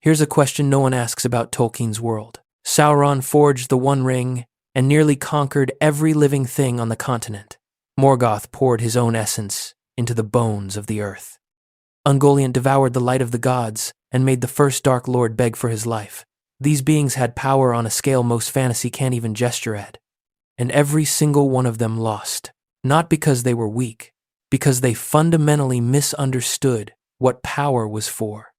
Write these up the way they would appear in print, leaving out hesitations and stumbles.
Here's a question no one asks about Tolkien's world. Sauron forged the One Ring and nearly conquered every living thing on the continent. Morgoth poured his own essence into the bones of the earth. Ungoliant devoured the light of the gods and made the first Dark Lord beg for his life. These beings had power on a scale most fantasy can't even gesture at. And every single one of them lost. Not because they were weak, because they fundamentally misunderstood what power was for.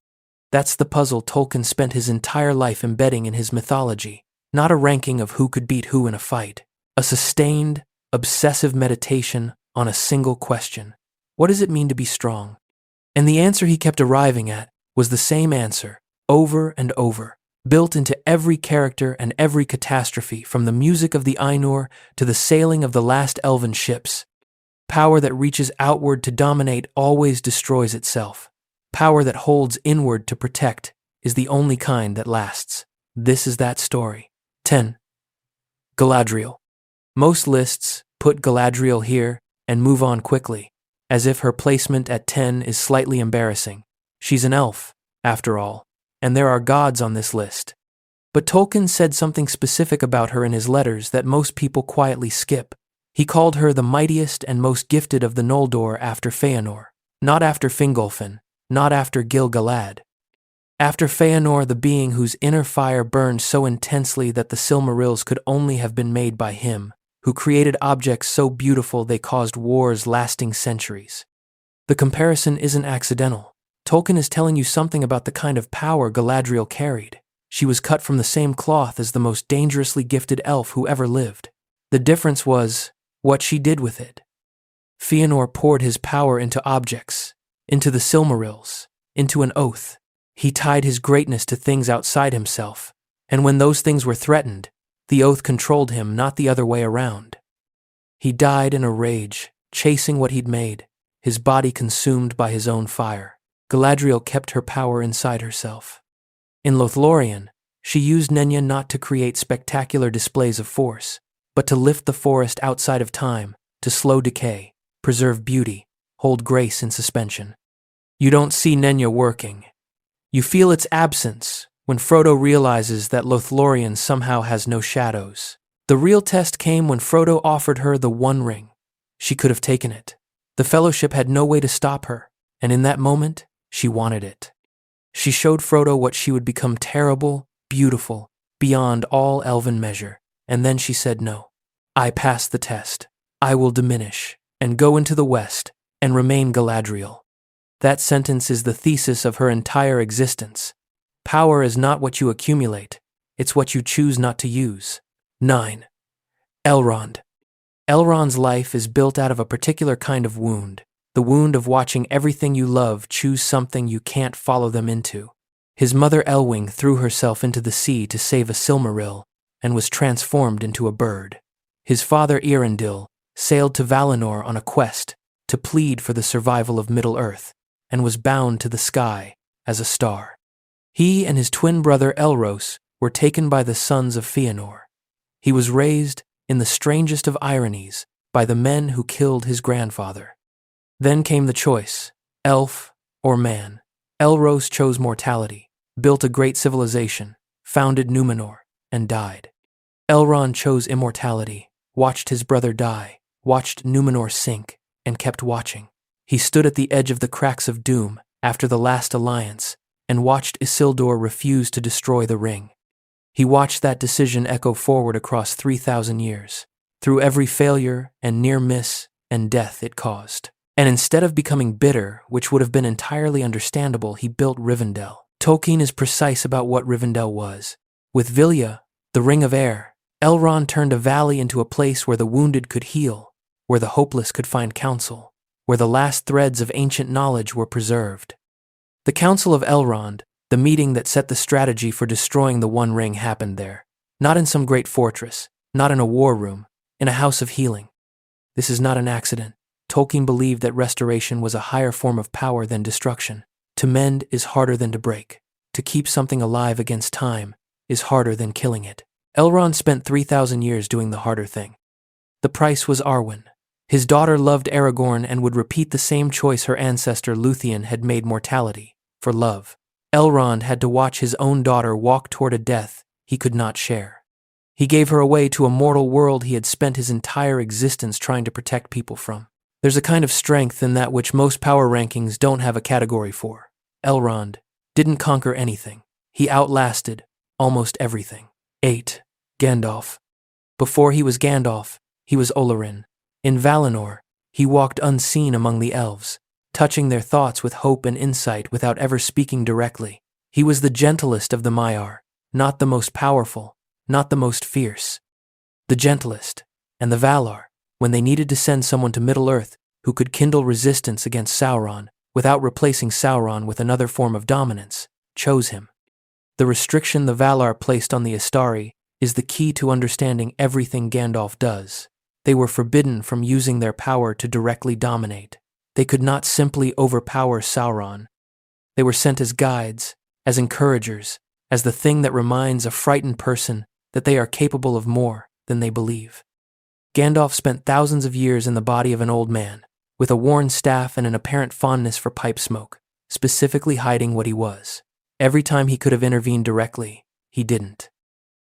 That's the puzzle Tolkien spent his entire life embedding in his mythology. Not a ranking of who could beat who in a fight. A sustained, obsessive meditation on a single question. What does it mean to be strong? And the answer he kept arriving at was the same answer, over and over, built into every character and every catastrophe, from the music of the Ainur to the sailing of the last elven ships. Power that reaches outward to dominate always destroys itself. Power that holds inward to protect is the only kind that lasts. This is that story. 10. Galadriel. Most lists put Galadriel here and move on quickly, as if her placement at 10 is slightly embarrassing. She's an elf, after all, and there are gods on this list. But Tolkien said something specific about her in his letters that most people quietly skip. He called her the mightiest and most gifted of the Noldor after Feanor, not after Fingolfin, not after Gil-galad. After Feanor, the being whose inner fire burned so intensely that the Silmarils could only have been made by him, who created objects so beautiful they caused wars lasting centuries. The comparison isn't accidental. Tolkien is telling you something about the kind of power Galadriel carried. She was cut from the same cloth as the most dangerously gifted elf who ever lived. The difference was what she did with it. Feanor poured his power into objects, into the Silmarils, into an oath. He tied his greatness to things outside himself, and when those things were threatened, the oath controlled him, not the other way around. He died in a rage, chasing what he'd made, his body consumed by his own fire. Galadriel kept her power inside herself. In Lothlorien, she used Nenya not to create spectacular displays of force, but to lift the forest outside of time, to slow decay, preserve beauty, hold grace in suspension. You don't see Nenya working. You feel its absence when Frodo realizes that Lothlorien somehow has no shadows. The real test came when Frodo offered her the One Ring. She could have taken it. The Fellowship had no way to stop her, and in that moment, she wanted it. She showed Frodo what she would become: terrible, beautiful, beyond all elven measure, and then she said no. I passed the test. I will diminish, and go into the West, and remain Galadriel. That sentence is the thesis of her entire existence. Power is not what you accumulate, it's what you choose not to use. 9. Elrond. Elrond's life is built out of a particular kind of wound, the wound of watching everything you love choose something you can't follow them into. His mother Elwing threw herself into the sea to save a Silmaril and was transformed into a bird. His father Eärendil sailed to Valinor on a quest to plead for the survival of Middle-earth, and was bound to the sky as a star. He and his twin brother Elros were taken by the sons of Feanor. He was raised, in the strangest of ironies, by the men who killed his grandfather. Then came the choice, elf or man. Elros chose mortality, built a great civilization, founded Númenor, and died. Elrond chose immortality, watched his brother die, watched Númenor sink, and kept watching. He stood at the edge of the cracks of doom after the last alliance and watched Isildur refuse to destroy the ring. He watched that decision echo forward across 3,000 years, through every failure and near miss and death it caused. And instead of becoming bitter, which would have been entirely understandable, he built Rivendell. Tolkien is precise about what Rivendell was. With Vilya, the Ring of Air, Elrond turned a valley into a place where the wounded could heal, where the hopeless could find counsel, where the last threads of ancient knowledge were preserved. The Council of Elrond, the meeting that set the strategy for destroying the One Ring, happened there, not in some great fortress, not in a war room, in a house of healing. This is not an accident. Tolkien believed that restoration was a higher form of power than destruction. To mend is harder than to break. To keep something alive against time is harder than killing it. Elrond spent 3,000 years doing the harder thing. The price was Arwen. His daughter loved Aragorn and would repeat the same choice her ancestor Luthien had made: mortality, for love. Elrond had to watch his own daughter walk toward a death he could not share. He gave her away to a mortal world he had spent his entire existence trying to protect people from. There's a kind of strength in that which most power rankings don't have a category for. Elrond didn't conquer anything. He outlasted almost everything. 8. Gandalf. Before he was Gandalf, he was Olorin. In Valinor, he walked unseen among the elves, touching their thoughts with hope and insight without ever speaking directly. He was the gentlest of the Maiar, not the most powerful, not the most fierce. The gentlest, and the Valar, when they needed to send someone to Middle-earth who could kindle resistance against Sauron without replacing Sauron with another form of dominance, chose him. The restriction the Valar placed on the Istari is the key to understanding everything Gandalf does. They were forbidden from using their power to directly dominate. They could not simply overpower Sauron. They were sent as guides, as encouragers, as the thing that reminds a frightened person that they are capable of more than they believe. Gandalf spent thousands of years in the body of an old man, with a worn staff and an apparent fondness for pipe smoke, specifically hiding what he was. Every time he could have intervened directly, he didn't.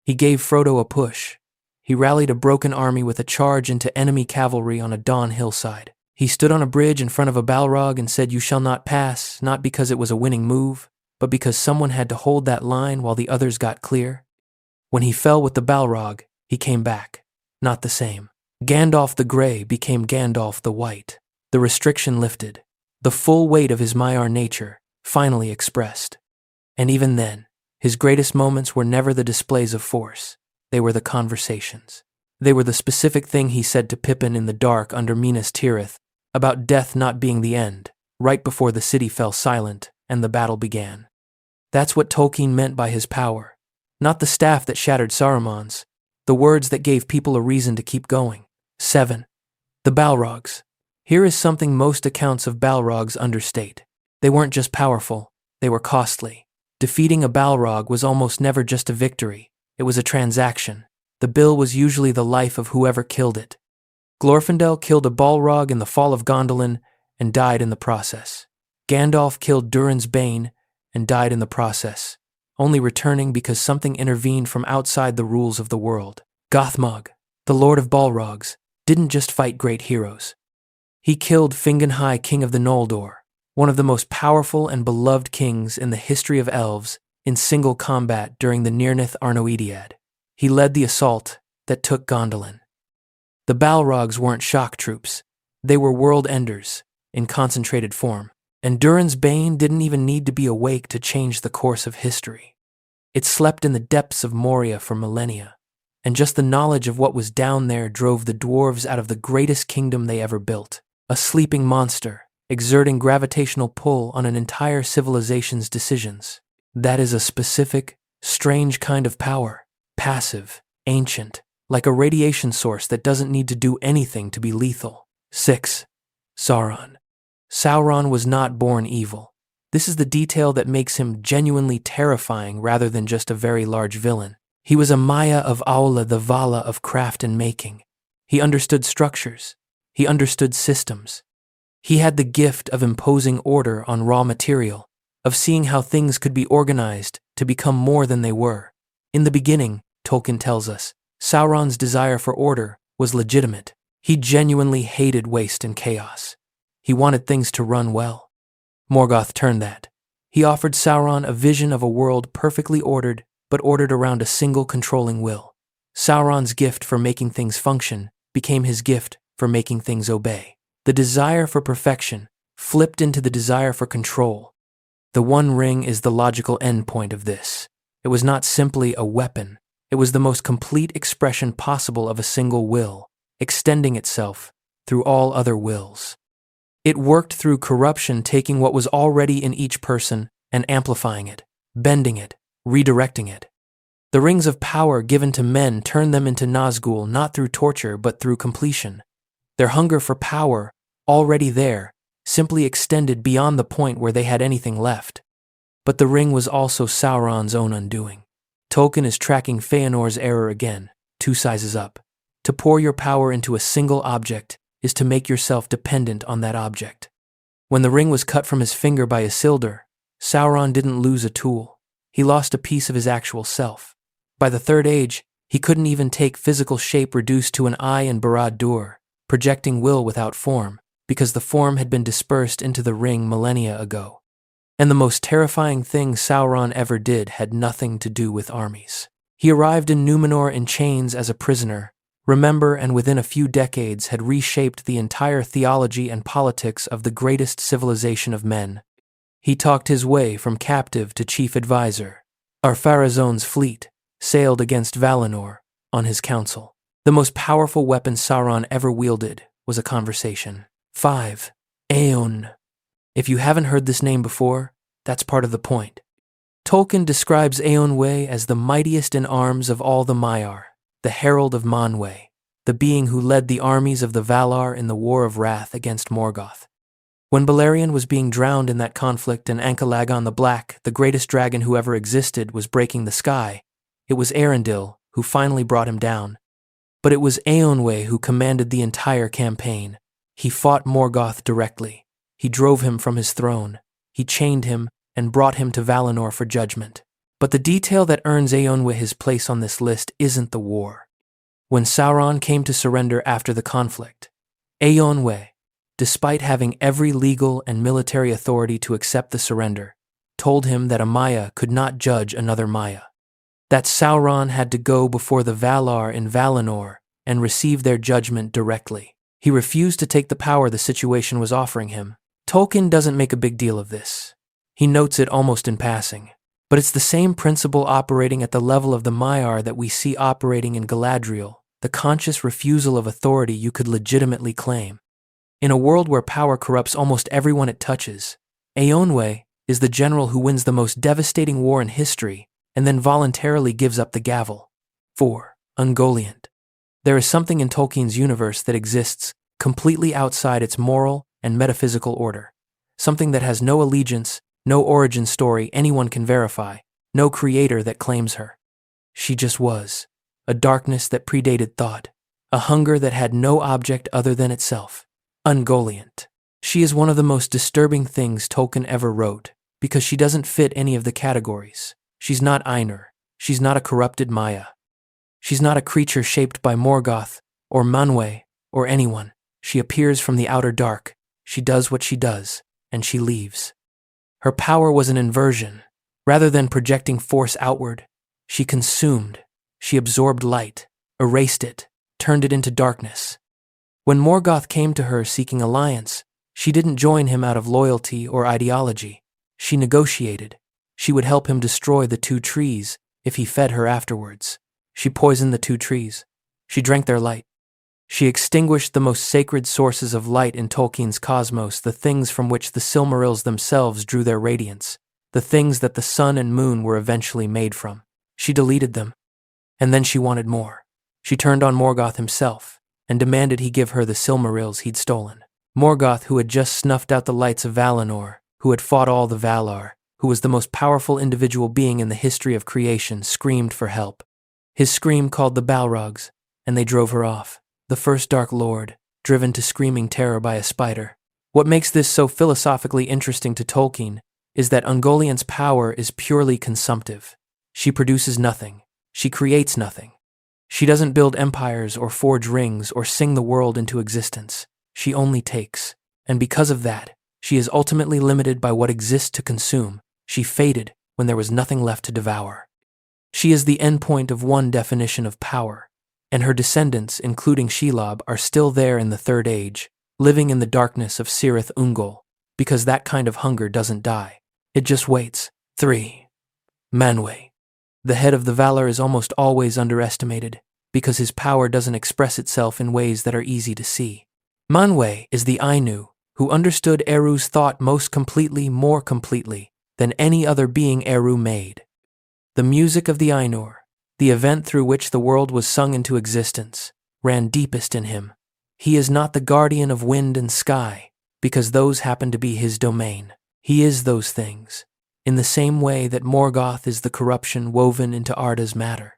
He gave Frodo a push. He rallied a broken army with a charge into enemy cavalry on a dawn hillside. He stood on a bridge in front of a Balrog and said, "You shall not pass," not because it was a winning move, but because someone had to hold that line while the others got clear. When he fell with the Balrog, he came back, not the same. Gandalf the Grey became Gandalf the White. The restriction lifted. The full weight of his Maiar nature finally expressed. And even then, his greatest moments were never the displays of force. They were the conversations. They were the specific thing he said to Pippin in the dark under Minas Tirith about death not being the end, right before the city fell silent and the battle began. That's what Tolkien meant by his power. Not the staff that shattered Saruman's, the words that gave people a reason to keep going. 7. The Balrogs. Here is something most accounts of Balrogs understate. They weren't just powerful, they were costly. Defeating a Balrog was almost never just a victory, it was a transaction. The bill was usually the life of whoever killed it. Glorfindel killed a Balrog in the Fall of Gondolin and died in the process. Gandalf killed Durin's Bane and died in the process, only returning because something intervened from outside the rules of the world. Gothmog, the Lord of Balrogs, didn't just fight great heroes. He killed Fingonhai, king of the Noldor, one of the most powerful and beloved kings in the history of elves, in single combat during the Nirnaeth Arnoediad. He led the assault that took Gondolin. The Balrogs weren't shock troops. They were world enders, in concentrated form. And Durin's Bane didn't even need to be awake to change the course of history. It slept in the depths of Moria for millennia, and just the knowledge of what was down there drove the dwarves out of the greatest kingdom they ever built. A sleeping monster, exerting gravitational pull on an entire civilization's decisions. That is a specific, strange kind of power. Passive, ancient, like a radiation source that doesn't need to do anything to be lethal. 6. Sauron. Sauron was not born evil. This is the detail that makes him genuinely terrifying rather than just a very large villain. He was a Maya of Aula, the Vala of craft and making. He understood structures. He understood systems. He had the gift of imposing order on raw material, of seeing how things could be organized to become more than they were. In the beginning, Tolkien tells us, Sauron's desire for order was legitimate. He genuinely hated waste and chaos. He wanted things to run well. Morgoth turned that. He offered Sauron a vision of a world perfectly ordered, but ordered around a single controlling will. Sauron's gift for making things function became his gift for making things obey. The desire for perfection flipped into the desire for control. The One Ring is the logical endpoint of this. It was not simply a weapon. It was the most complete expression possible of a single will, extending itself through all other wills. It worked through corruption, taking what was already in each person and amplifying it, bending it, redirecting it. The rings of power given to men turned them into Nazgul not through torture but through completion. Their hunger for power, already there, simply extended beyond the point where they had anything left. But the ring was also Sauron's own undoing. Tolkien is tracking Feanor's error again, 2 sizes up. To pour your power into a single object is to make yourself dependent on that object. When the ring was cut from his finger by Isildur, Sauron didn't lose a tool. He lost a piece of his actual self. By the Third Age, he couldn't even take physical shape reduced to an eye in Barad-dûr, projecting will without form, because the form had been dispersed into the ring millennia ago. And the most terrifying thing Sauron ever did had nothing to do with armies. He arrived in Númenor in chains as a prisoner, and within a few decades had reshaped the entire theology and politics of the greatest civilization of men. He talked his way from captive to chief advisor. Ar-Pharazôn's fleet sailed against Valinor on his council. The most powerful weapon Sauron ever wielded was a conversation. 5. Éowyn. If you haven't heard this name before, that's part of the point. Tolkien describes Éowyn as the mightiest in arms of all the Maiar, the herald of Manwë, the being who led the armies of the Valar in the War of Wrath against Morgoth. When Beleriand was being drowned in that conflict and Ankalagon the Black, the greatest dragon who ever existed, was breaking the sky, it was Arendil who finally brought him down. But it was Éowyn who commanded the entire campaign. He fought Morgoth directly. He drove him from his throne. He chained him and brought him to Valinor for judgment. But the detail that earns Éowyn his place on this list isn't the war. When Sauron came to surrender after the conflict, Éowyn, despite having every legal and military authority to accept the surrender, told him that a Maia could not judge another Maia. That Sauron had to go before the Valar in Valinor and receive their judgment directly. He refused to take the power the situation was offering him. Tolkien doesn't make a big deal of this. He notes it almost in passing. But it's the same principle operating at the level of the Maiar that we see operating in Galadriel, the conscious refusal of authority you could legitimately claim. In a world where power corrupts almost everyone it touches, Éowyn is the general who wins the most devastating war in history and then voluntarily gives up the gavel. 4. Ungoliant. There is something in Tolkien's universe that exists completely outside its moral and metaphysical order. Something that has no allegiance, no origin story anyone can verify, no creator that claims her. She just was. A darkness that predated thought. A hunger that had no object other than itself. Ungoliant. She is one of the most disturbing things Tolkien ever wrote, because she doesn't fit any of the categories. She's not Ainur. She's not a corrupted Maia. She's not a creature shaped by Morgoth, or Manwë, or anyone. She appears from the outer dark. She does what she does, and she leaves. Her power was an inversion. Rather than projecting force outward, she consumed. She absorbed light, erased it, turned it into darkness. When Morgoth came to her seeking alliance, she didn't join him out of loyalty or ideology. She negotiated. She would help him destroy the 2 trees if he fed her afterwards. She poisoned the 2 trees. She drank their light. She extinguished the most sacred sources of light in Tolkien's cosmos, the things from which the Silmarils themselves drew their radiance, the things that the sun and moon were eventually made from. She deleted them. And then she wanted more. She turned on Morgoth himself and demanded he give her the Silmarils he'd stolen. Morgoth, who had just snuffed out the lights of Valinor, who had fought all the Valar, who was the most powerful individual being in the history of creation, screamed for help. His scream called the Balrogs, and they drove her off. The first Dark Lord, driven to screaming terror by a spider. What makes this so philosophically interesting to Tolkien is that Ungoliant's power is purely consumptive. She produces nothing. She creates nothing. She doesn't build empires or forge rings or sing the world into existence. She only takes. And because of that, she is ultimately limited by what exists to consume. She faded when there was nothing left to devour. She is the endpoint of one definition of power, and her descendants, including Shelob, are still there in the Third Age, living in the darkness of Cirith Ungol, because that kind of hunger doesn't die. It just waits. 3. Manwë. The head of the Valar is almost always underestimated, because his power doesn't express itself in ways that are easy to see. Manwë is the Ainu, who understood Eru's thought most completely, more completely, than any other being Eru made. The music of the Ainur, the event through which the world was sung into existence, ran deepest in him. He is not the guardian of wind and sky, because those happen to be his domain. He is those things, in the same way that Morgoth is the corruption woven into Arda's matter.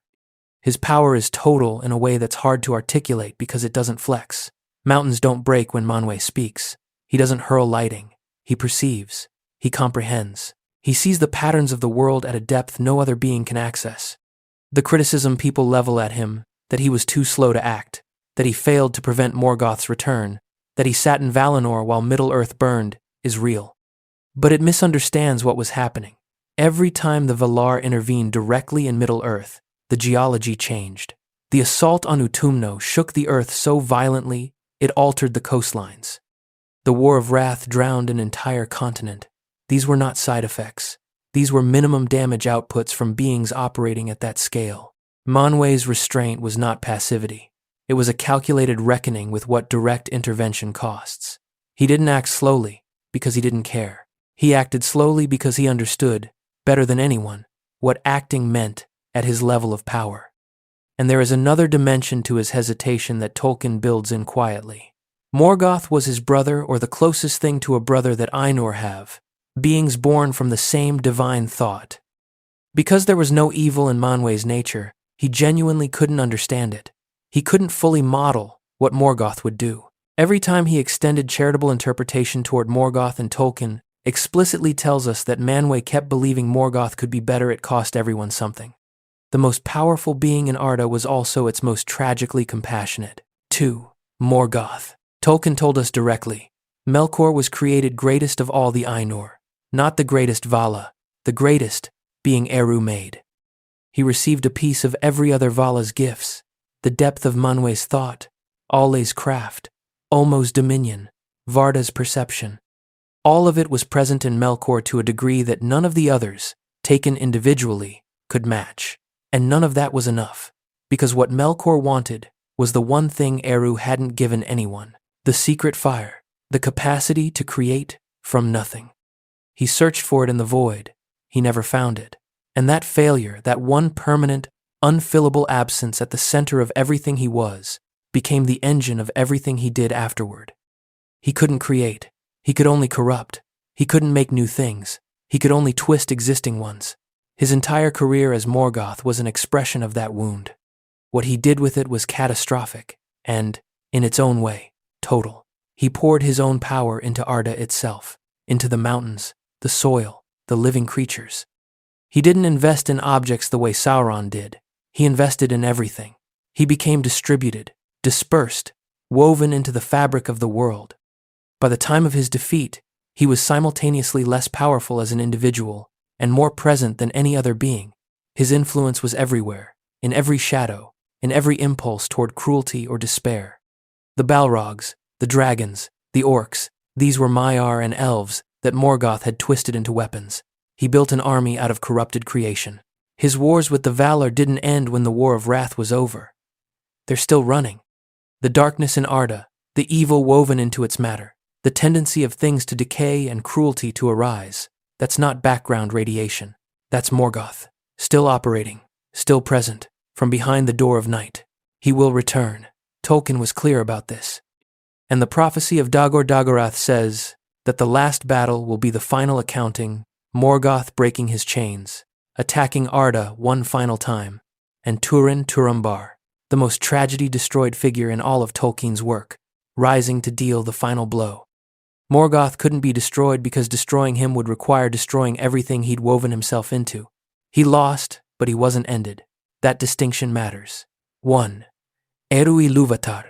His power is total in a way that's hard to articulate because it doesn't flex. Mountains don't break when Manwë speaks. He doesn't hurl lighting. He perceives. He comprehends. He sees the patterns of the world at a depth no other being can access. The criticism people level at him, that he was too slow to act, that he failed to prevent Morgoth's return, that he sat in Valinor while Middle-earth burned, is real. But it misunderstands what was happening. Every time the Valar intervened directly in Middle-earth, the geology changed. The assault on Utumno shook the earth so violently, it altered the coastlines. The War of Wrath drowned an entire continent. These were not side effects. These were minimum damage outputs from beings operating at that scale. Manwë's restraint was not passivity. It was a calculated reckoning with what direct intervention costs. He didn't act slowly because he didn't care. He acted slowly because he understood, better than anyone, what acting meant at his level of power. And there is another dimension to his hesitation that Tolkien builds in quietly. Morgoth was his brother, or the closest thing to a brother that Ainur have, beings born from the same divine thought. Because there was no evil in Manwë's nature, he genuinely couldn't understand it. He couldn't fully model what Morgoth would do. Every time he extended charitable interpretation toward Morgoth, and Tolkien explicitly tells us that Manwë kept believing Morgoth could be better, it cost everyone something. The most powerful being in Arda was also its most tragically compassionate. 2. Morgoth. Tolkien told us directly, Melkor was created greatest of all the Ainur, not the greatest Vala, the greatest being Eru made. He received a piece of every other Vala's gifts, the depth of Manwë's thought, Alle's craft, Ulmo's dominion, Varda's perception. All of it was present in Melkor to a degree that none of the others, taken individually, could match. And none of that was enough, because what Melkor wanted was the one thing Eru hadn't given anyone, the secret fire, the capacity to create from nothing. He searched for it in the void. He never found it. And that failure, that one permanent, unfillable absence at the center of everything he was, became the engine of everything he did afterward. He couldn't create. He could only corrupt. He couldn't make new things. He could only twist existing ones. His entire career as Morgoth was an expression of that wound. What he did with it was catastrophic and, in its own way, total. He poured his own power into Arda itself, into the mountains, the soil, the living creatures. He didn't invest in objects the way Sauron did. He invested in everything. He became distributed, dispersed, woven into the fabric of the world. By the time of his defeat, he was simultaneously less powerful as an individual and more present than any other being. His influence was everywhere, in every shadow, in every impulse toward cruelty or despair. The Balrogs, the dragons, the orcs, these were Maiar and elves that Morgoth had twisted into weapons. He built an army out of corrupted creation. His wars with the Valar didn't end when the War of Wrath was over. They're still running. The darkness in Arda, the evil woven into its matter, the tendency of things to decay and cruelty to arise, that's not background radiation. That's Morgoth, still operating, still present, from behind the door of night. He will return. Tolkien was clear about this. And the prophecy of Dagor Dagorath says that the last battle will be the final accounting, Morgoth breaking his chains, attacking Arda one final time, and Turin Turambar, the most tragedy-destroyed figure in all of Tolkien's work, rising to deal the final blow. Morgoth couldn't be destroyed because destroying him would require destroying everything he'd woven himself into. He lost, but he wasn't ended. That distinction matters. 1. Eru Ilúvatar.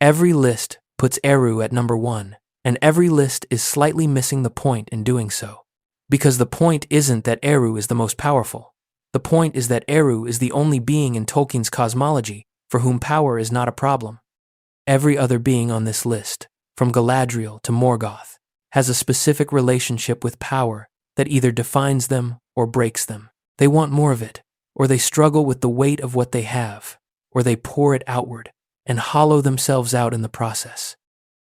Every list puts Eru at number 1, and every list is slightly missing the point in doing so. Because the point isn't that Eru is the most powerful. The point is that Eru is the only being in Tolkien's cosmology for whom power is not a problem. Every other being on this list, from Galadriel to Morgoth, has a specific relationship with power that either defines them or breaks them. They want more of it, or they struggle with the weight of what they have, or they pour it outward and hollow themselves out in the process.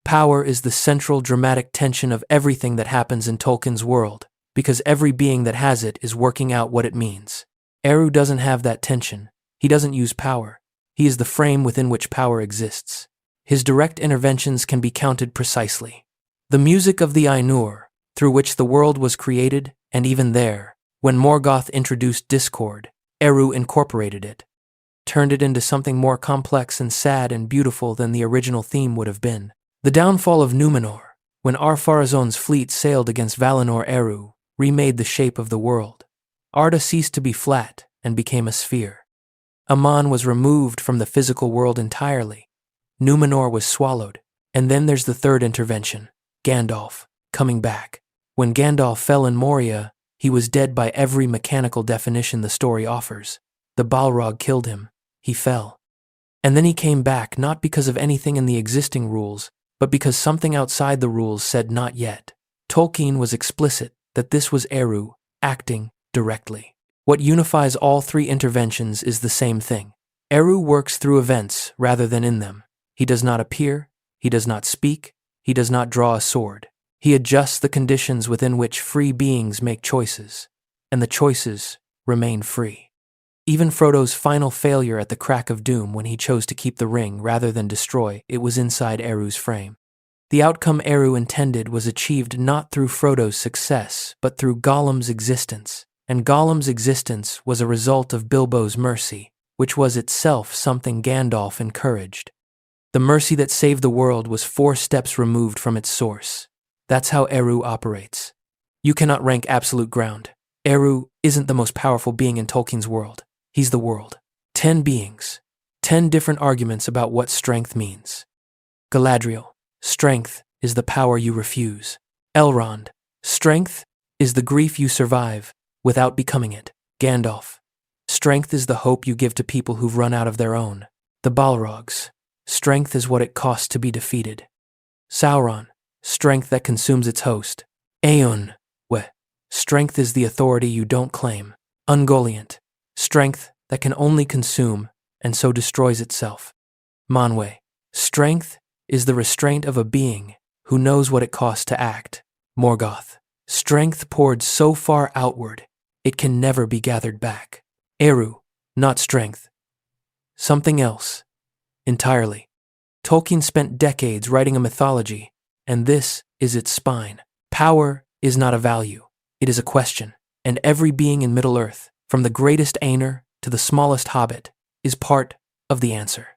Power is the central dramatic tension of everything that happens in Tolkien's world, because every being that has it is working out what it means. Eru doesn't have that tension. He doesn't use power. He is the frame within which power exists. His direct interventions can be counted precisely. The music of the Ainur, through which the world was created, and even there, when Morgoth introduced discord, Eru incorporated it, turned it into something more complex and sad and beautiful than the original theme would have been. The downfall of Númenor, when Ar-Pharazôn's fleet sailed against Valinor Eru, remade the shape of the world. Arda ceased to be flat and became a sphere. Aman was removed from the physical world entirely. Numenor was swallowed. And then there's the third intervention, Gandalf, coming back. When Gandalf fell in Moria, he was dead by every mechanical definition the story offers. The Balrog killed him. He fell. And then he came back not because of anything in the existing rules, but because something outside the rules said not yet. Tolkien was explicit that this was Eru acting directly. What unifies all three interventions is the same thing. Eru works through events rather than in them. He does not appear, he does not speak, he does not draw a sword. He adjusts the conditions within which free beings make choices, and the choices remain free. Even Frodo's final failure at the crack of doom when he chose to keep the ring rather than destroy it was inside Eru's frame. The outcome Eru intended was achieved not through Frodo's success, but through Gollum's existence, and Gollum's existence was a result of Bilbo's mercy, which was itself something Gandalf encouraged. The mercy that saved the world was 4 steps removed from its source. That's how Eru operates. You cannot rank absolute ground. Eru isn't the most powerful being in Tolkien's world. He's the world. 10 beings. 10 different arguments about what strength means. Galadriel. Strength is the power you refuse. Elrond. Strength is the grief you survive without becoming it. Gandalf. Strength is the hope you give to people who've run out of their own. The Balrogs. Strength is what it costs to be defeated. Sauron. Strength that consumes its host. Eowyn. Strength is the authority you don't claim. Ungoliant. Strength that can only consume and so destroys itself. Manwe. Strength is the restraint of a being who knows what it costs to act. Morgoth. Strength poured so far outward, it can never be gathered back. Eru. Not strength. Something else. Entirely. Tolkien spent decades writing a mythology, and this is its spine. Power is not a value. It is a question, and every being in Middle-earth, from the greatest Aenir to the smallest hobbit, is part of the answer.